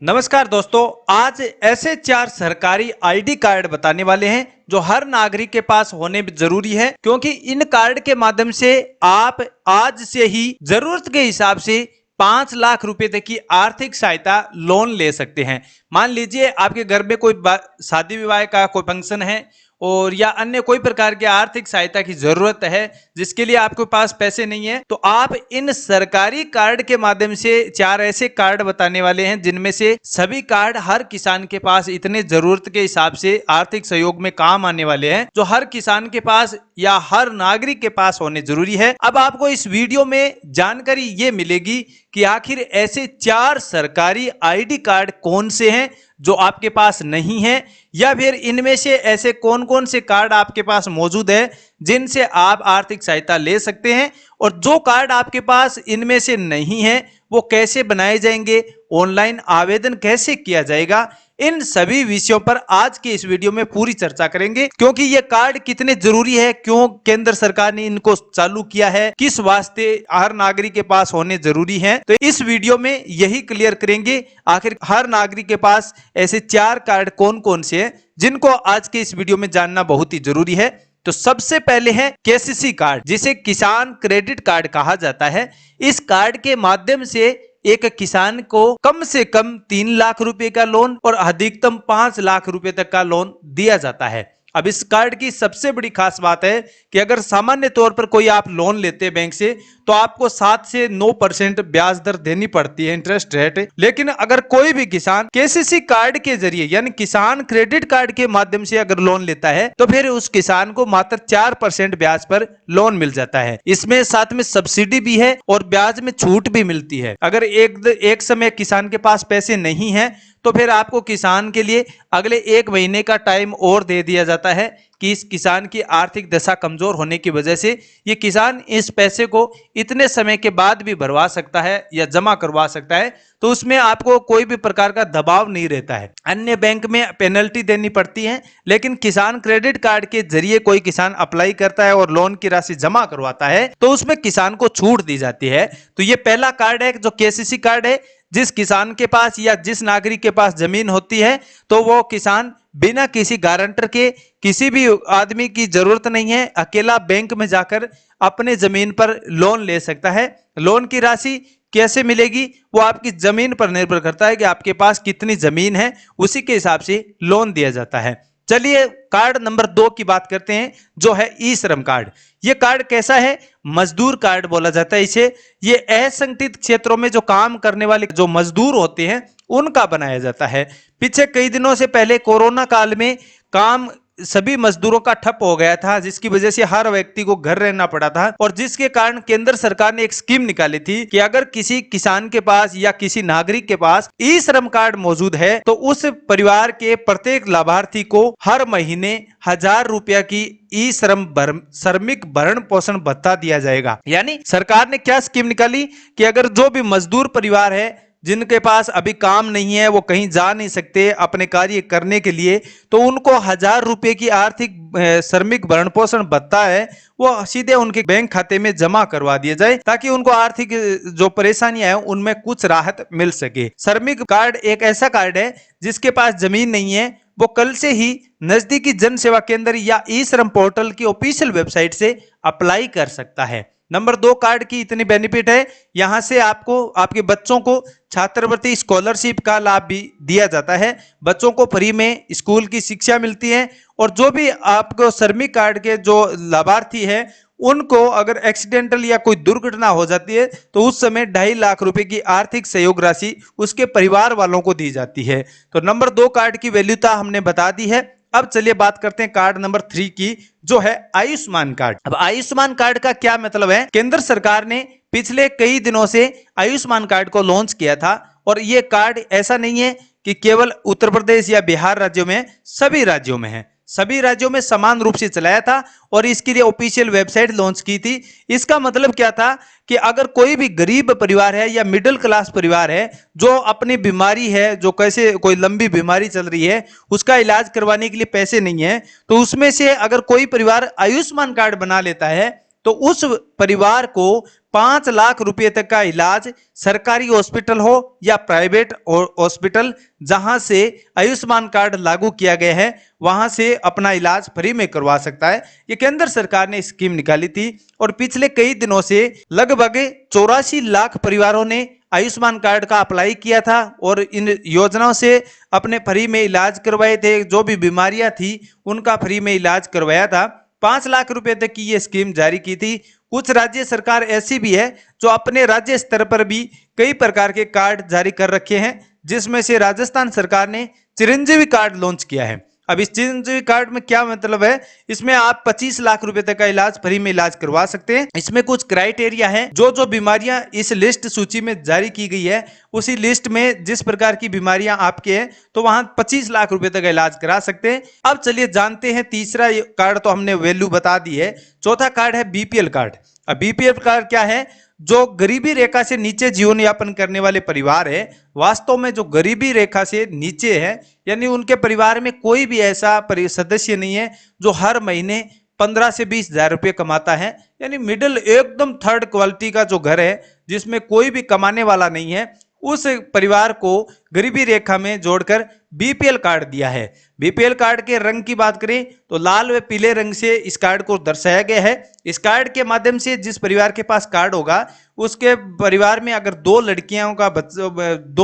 नमस्कार दोस्तों, आज ऐसे 4 सरकारी आईडी कार्ड बताने वाले हैं जो हर नागरिक के पास होने जरूरी है, क्योंकि इन कार्ड के माध्यम से आप आज से ही जरूरत के हिसाब से 5 लाख रुपए तक की आर्थिक सहायता लोन ले सकते हैं। मान लीजिए आपके घर में कोई शादी विवाह का कोई फंक्शन है और या अन्य कोई प्रकार की आर्थिक सहायता की जरूरत है जिसके लिए आपके पास पैसे नहीं है, तो आप इन सरकारी कार्ड के माध्यम से 4 ऐसे कार्ड बताने वाले हैं जिनमें से सभी कार्ड हर किसान के पास इतने जरूरत के हिसाब से आर्थिक सहयोग में काम आने वाले हैं, जो हर किसान के पास या हर नागरिक के पास होने जरूरी है। अब आपको इस वीडियो में जानकारी ये मिलेगी कि आखिर ऐसे 4 सरकारी आईडी कार्ड कौन से हैं जो आपके पास नहीं है, या फिर इनमें से ऐसे कौन कौन से कार्ड आपके पास मौजूद है जिनसे आप आर्थिक सहायता ले सकते हैं, और जो कार्ड आपके पास इनमें से नहीं है वो कैसे बनाए जाएंगे, ऑनलाइन आवेदन कैसे किया जाएगा। इन सभी विषयों पर आज के इस वीडियो में पूरी चर्चा करेंगे, क्योंकि ये कार्ड कितने जरूरी है, क्यों केंद्र सरकार ने इनको चालू किया है, किस वास्ते हर नागरिक के पास होने जरूरी है। तो इस वीडियो में यही क्लियर करेंगे आखिर हर नागरिक के पास ऐसे 4 कार्ड कौन कौन से हैं जिनको आज के इस वीडियो में जानना बहुत ही जरूरी है। तो सबसे पहले है केसीसी कार्ड, जिसे किसान क्रेडिट कार्ड कहा जाता है। इस कार्ड के माध्यम से एक किसान को कम से कम 3 लाख रुपए का लोन और अधिकतम 5 लाख रुपए तक का लोन दिया जाता है। अब इस कार्ड की सबसे बड़ी खास बात है कि अगर सामान्य तौर पर कोई आप लोन लेते हैं बैंक से, तो आपको 7 से 9% ब्याज दर देनी पड़ती है, इंटरेस्ट रेट। लेकिन अगर कोई भी किसान केसीसी कार्ड के जरिए यानी किसान क्रेडिट कार्ड के माध्यम से अगर लोन लेता है, तो फिर उस किसान को मात्र 4% ब्याज पर लोन मिल जाता है। इसमें साथ में सब्सिडी भी है और ब्याज में छूट भी मिलती है। अगर एक समय किसान के पास पैसे नहीं है तो फिर आपको किसान के लिए अगले 1 महीने का टाइम और दे दिया जाता है कि इस किसान की आर्थिक दशा कमजोर होने की वजह से ये किसान इस पैसे को इतने समय के बाद भी भरवा सकता है या जमा करवा सकता है, तो उसमें आपको कोई भी प्रकार का दबाव नहीं रहता है। अन्य बैंक में पेनल्टी देनी पड़ती है, लेकिन किसान क्रेडिट कार्ड के जरिए कोई किसान अप्लाई करता है और लोन की राशि जमा करवाता है तो उसमें किसान को छूट दी जाती है। तो ये पहला कार्ड है जो केसीसी कार्ड है। जिस किसान के पास या जिस नागरिक के पास जमीन होती है तो वो किसान बिना किसी गारंटर के, किसी भी आदमी की जरूरत नहीं है, अकेला बैंक में जाकर अपने जमीन पर लोन ले सकता है। लोन की राशि कैसे मिलेगी वो आपकी जमीन पर निर्भर करता है कि आपके पास कितनी जमीन है, उसी के हिसाब से लोन दिया जाता है। चलिए कार्ड नंबर 2 की बात करते हैं, जो है ई श्रम कार्ड। यह कार्ड कैसा है? मजदूर कार्ड बोला जाता है इसे। ये असंगठित क्षेत्रों में जो काम करने वाले जो मजदूर होते हैं उनका बनाया जाता है। पीछे कई दिनों से पहले कोरोना काल में काम सभी मजदूरों का ठप हो गया था, जिसकी वजह से हर व्यक्ति को घर रहना पड़ा था, और जिसके कारण केंद्र सरकार ने एक स्कीम निकाली थी कि अगर किसी किसान के पास या किसी नागरिक के पास ई श्रम कार्ड मौजूद है तो उस परिवार के प्रत्येक लाभार्थी को हर महीने 1000 रुपया की ई श्रमिक भरण पोषण भत्ता दिया जाएगा। यानी सरकार ने क्या स्कीम निकाली कि अगर जो भी मजदूर परिवार है जिनके पास अभी काम नहीं है, वो कहीं जा नहीं सकते अपने कार्य करने के लिए, तो उनको 1000 रुपए की आर्थिक श्रमिक भरण पोषण भत्ता है वो सीधे उनके बैंक खाते में जमा करवा दिया जाए, ताकि उनको आर्थिक जो परेशानियां है उनमें कुछ राहत मिल सके। श्रमिक कार्ड एक ऐसा कार्ड है जिसके पास जमीन नहीं है वो कल से ही नजदीकी जन सेवा केंद्र या ई श्रम पोर्टल की ऑफिशियल वेबसाइट से अप्लाई कर सकता है। नंबर 2 कार्ड की इतनी बेनिफिट है, यहां से आपको आपके बच्चों को छात्रवृत्ति स्कॉलरशिप का लाभ भी दिया जाता है। बच्चों को फ्री में स्कूल की शिक्षा मिलती है, और जो भी आपको श्रमिक कार्ड के जो लाभार्थी है उनको अगर एक्सीडेंटल या कोई दुर्घटना हो जाती है तो उस समय 2.5 लाख रुपए की आर्थिक सहयोग राशि उसके परिवार वालों को दी जाती है। तो नंबर 2 कार्ड की वैल्यूता हमने बता दी है। अब चलिए बात करते हैं कार्ड नंबर 3 की, जो है आयुष्मान कार्ड। अब आयुष्मान कार्ड का क्या मतलब है? केंद्र सरकार ने पिछले कई दिनों से आयुष्मान कार्ड को लॉन्च किया था, और यह कार्ड ऐसा नहीं है कि केवल उत्तर प्रदेश या बिहार राज्यों में, सभी राज्यों में है। सभी राज्यों में समान रूप से चलाया था और इसके लिए ऑफिशियल वेबसाइट लॉन्च की थी। इसका मतलब क्या था कि अगर कोई भी गरीब परिवार है या मिडिल क्लास परिवार है जो अपनी बीमारी है, जो कैसे कोई लंबी बीमारी चल रही है, उसका इलाज करवाने के लिए पैसे नहीं है, तो उसमें से अगर कोई परिवार आयुष्मान कार्ड बना लेता है तो उस परिवार को 5 लाख रुपए तक का इलाज सरकारी हॉस्पिटल हो या प्राइवेट हॉस्पिटल जहां से आयुष्मान कार्ड लागू किया गया है वहां से अपना इलाज फ्री में करवा सकता है। ये केंद्र सरकार ने स्कीम निकाली थी और पिछले कई दिनों से लगभग 84 लाख परिवारों ने आयुष्मान कार्ड का अप्लाई किया था और इन योजनाओं से अपने फ्री में इलाज करवाए थे। जो भी बीमारियां थी उनका फ्री में इलाज करवाया था। 5 लाख रुपए तक की ये स्कीम जारी की थी। कुछ राज्य सरकार ऐसी भी है जो अपने राज्य स्तर पर भी कई प्रकार के कार्ड जारी कर रखे हैं, जिसमें से राजस्थान सरकार ने चिरंजीवी कार्ड लॉन्च किया है। अब इस चिरंजीवी कार्ड में क्या मतलब है, इसमें आप 25 लाख रुपए तक का इलाज फ्री में इलाज करवा सकते हैं। इसमें कुछ क्राइटेरिया है, जो बीमारियां इस लिस्ट सूची में जारी की गई है उसी लिस्ट में जिस प्रकार की बीमारियां आपके हैं तो वहां 25 लाख रुपए तक का इलाज करा सकते हैं। अब चलिए जानते हैं, तीसरा कार्ड तो हमने वैल्यू बता दी है, चौथा कार्ड है बीपीएल कार्ड। अब बीपीएल कार्ड क्या है, जो गरीबी रेखा से नीचे जीवन यापन करने वाले परिवार है, वास्तव में जो गरीबी रेखा से नीचे है यानी उनके परिवार में कोई भी ऐसा सदस्य नहीं है जो हर महीने 15 से 20 हजार रुपये कमाता है, यानी मिडिल एकदम थर्ड क्वालिटी का जो घर है जिसमें कोई भी कमाने वाला नहीं है, उस परिवार को गरीबी रेखा में जोड़कर बीपीएल कार्ड दिया है। बीपीएल कार्ड के रंग की बात करें तो लाल व पीले रंग से इस कार्ड को दर्शाया गया है। इस कार्ड के माध्यम से जिस परिवार के पास कार्ड होगा उसके परिवार में अगर दो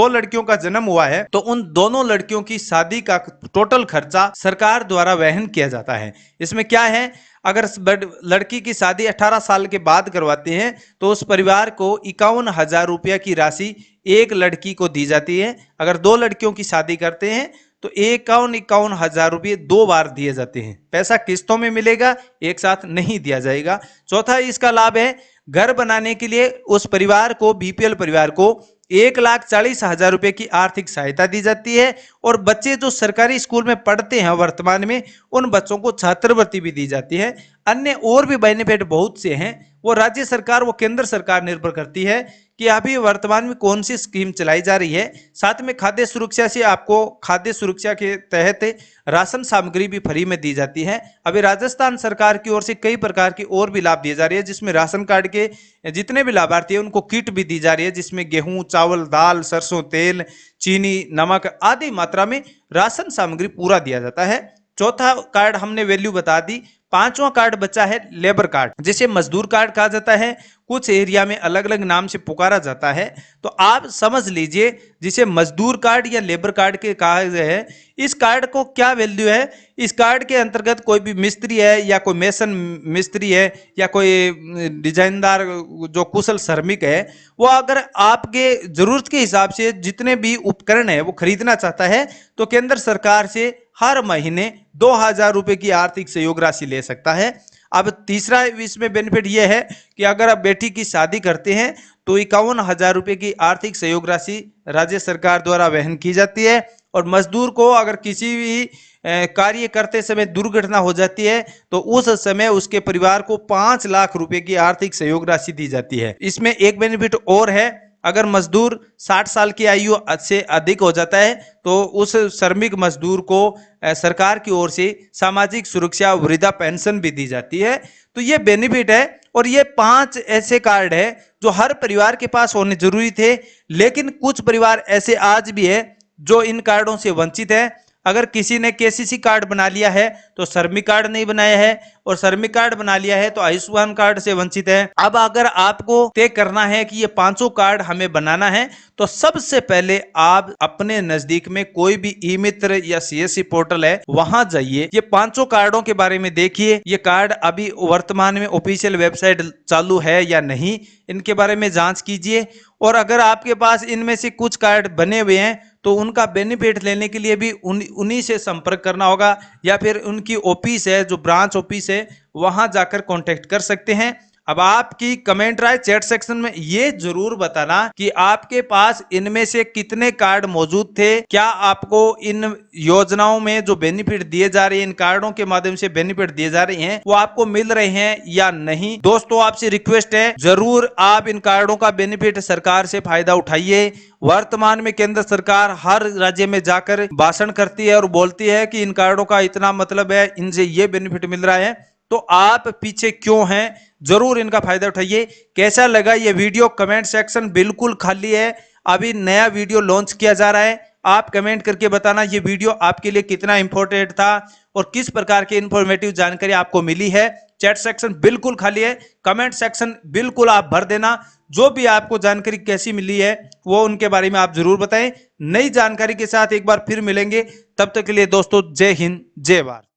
लड़कियों का जन्म हुआ है तो उन दोनों लड़कियों की शादी का टोटल खर्चा सरकार द्वारा वहन किया जाता है। इसमें क्या है, अगर लड़की की शादी 18 साल के बाद करवाते हैं तो उस परिवार को 51,000 रुपया की राशि एक लड़की को दी जाती है। अगर दो लड़कियों की शादी करते हैं तो 51,000 रुपये 2 बार दिए जाते हैं। पैसा किस्तों में मिलेगा, एक साथ नहीं दिया जाएगा। चौथा इसका लाभ है, घर बनाने के लिए उस परिवार को, बीपीएल परिवार को 1,40,000 रुपए की आर्थिक सहायता दी जाती है और बच्चे जो सरकारी स्कूल में पढ़ते हैं वर्तमान में उन बच्चों को छात्रवृत्ति भी दी जाती है। अन्य और भी बेनिफिट बहुत से हैं, वो राज्य सरकार, वो केंद्र सरकार निर्भर करती है कि अभी वर्तमान में कौन सी स्कीम चलाई जा रही है। साथ में खाद्य सुरक्षा से आपको खाद्य सुरक्षा के तहत राशन सामग्री भी फ्री में दी जाती है। अभी राजस्थान सरकार की ओर से कई प्रकार की और भी लाभ दिए जा रहे हैं, जिसमें राशन कार्ड के जितने भी लाभार्थी हैं उनको किट भी दी जा रही है, जिसमें गेहूं, चावल, दाल, सरसों तेल, चीनी, नमक आदि मात्रा में राशन सामग्री पूरा दिया जाता है। चौथा कार्ड हमने वैल्यू बता दी। पांचवा कार्ड बचा है लेबर कार्ड, जिसे मजदूर कार्ड कहा जाता है। कुछ एरिया में अलग अलग नाम से पुकारा जाता है, तो आप समझ लीजिए जिसे मजदूर कार्ड या लेबर कार्ड के कहा है। इस कार्ड को क्या वैल्यू है, इस कार्ड के अंतर्गत कोई भी मिस्त्री है या कोई मेसन मिस्त्री है या कोई डिजाइनदार जो कुशल श्रमिक है, वो अगर आपके जरूरत के हिसाब से जितने भी उपकरण है वो खरीदना चाहता है तो केंद्र सरकार से हर महीने 2,000 रुपए की आर्थिक सहयोग राशि ले सकता है। अब तीसरा इसमें बेनिफिट यह है कि अगर आप बेटी की शादी करते हैं तो 51,000 रुपए की आर्थिक सहयोग राशि राज्य सरकार द्वारा वहन की जाती है। और मजदूर को अगर किसी भी कार्य करते समय दुर्घटना हो जाती है तो उस समय उसके परिवार को 5 लाख रुपए की आर्थिक सहयोग राशि दी जाती है। इसमें एक बेनिफिट और है, अगर मजदूर 60 साल की आयु से अधिक हो जाता है तो उस श्रमिक मजदूर को सरकार की ओर से सामाजिक सुरक्षा वृद्धा पेंशन भी दी जाती है। तो ये बेनिफिट है और ये 5 ऐसे कार्ड है जो हर परिवार के पास होने जरूरी थे, लेकिन कुछ परिवार ऐसे आज भी है जो इन कार्डों से वंचित है। अगर किसी ने केसीसी कार्ड बना लिया है तो श्रमिक कार्ड नहीं बनाया है, और श्रमिक कार्ड बना लिया है तो आयुष्मान कार्ड से वंचित है। अब अगर आपको तय करना है कि ये 5 कार्ड हमें बनाना है तो सबसे पहले आप अपने नजदीक में कोई भी ई मित्र या सीएससी पोर्टल है वहां जाइए, ये 5 कार्डों के बारे में देखिए। ये कार्ड अभी वर्तमान में ऑफिशियल वेबसाइट चालू है या नहीं, इनके बारे में जांच कीजिए। और अगर आपके पास इनमें से कुछ कार्ड बने हुए हैं तो उनका बेनिफिट लेने के लिए भी उन्हीं से संपर्क करना होगा, या फिर उनकी ऑफिस है जो ब्रांच ऑफिस है वहां जाकर कांटेक्ट कर सकते हैं। अब आपकी कमेंट राय चैट सेक्शन में ये जरूर बताना कि आपके पास इनमें से कितने कार्ड मौजूद थे, क्या आपको इन योजनाओं में जो बेनिफिट दिए जा रहे हैं, इन कार्डों के माध्यम से बेनिफिट दिए जा रहे हैं वो आपको मिल रहे हैं या नहीं। दोस्तों आपसे रिक्वेस्ट है, जरूर आप इन कार्डों का बेनिफिट सरकार से फायदा उठाइए। वर्तमान में केंद्र सरकार हर राज्य में जाकर भाषण करती है और बोलती है कि इन कार्डों का इतना मतलब है, इनसे ये बेनिफिट मिल रहा है। तो आप पीछे क्यों हैं, जरूर इनका फायदा उठाइए। कैसा लगा ये वीडियो, कमेंट सेक्शन बिल्कुल खाली है, अभी नया वीडियो लॉन्च किया जा रहा है। आप कमेंट करके बताना ये वीडियो आपके लिए कितना इंपॉर्टेंट था और किस प्रकार की इंफॉर्मेटिव जानकारी आपको मिली है। चैट सेक्शन बिल्कुल खाली है, कमेंट सेक्शन बिल्कुल आप भर देना। जो भी आपको जानकारी कैसी मिली है वो उनके बारे में आप जरूर बताएं। नई जानकारी के साथ एक बार फिर मिलेंगे, तब तक के लिए दोस्तों जय हिंद जय भारत।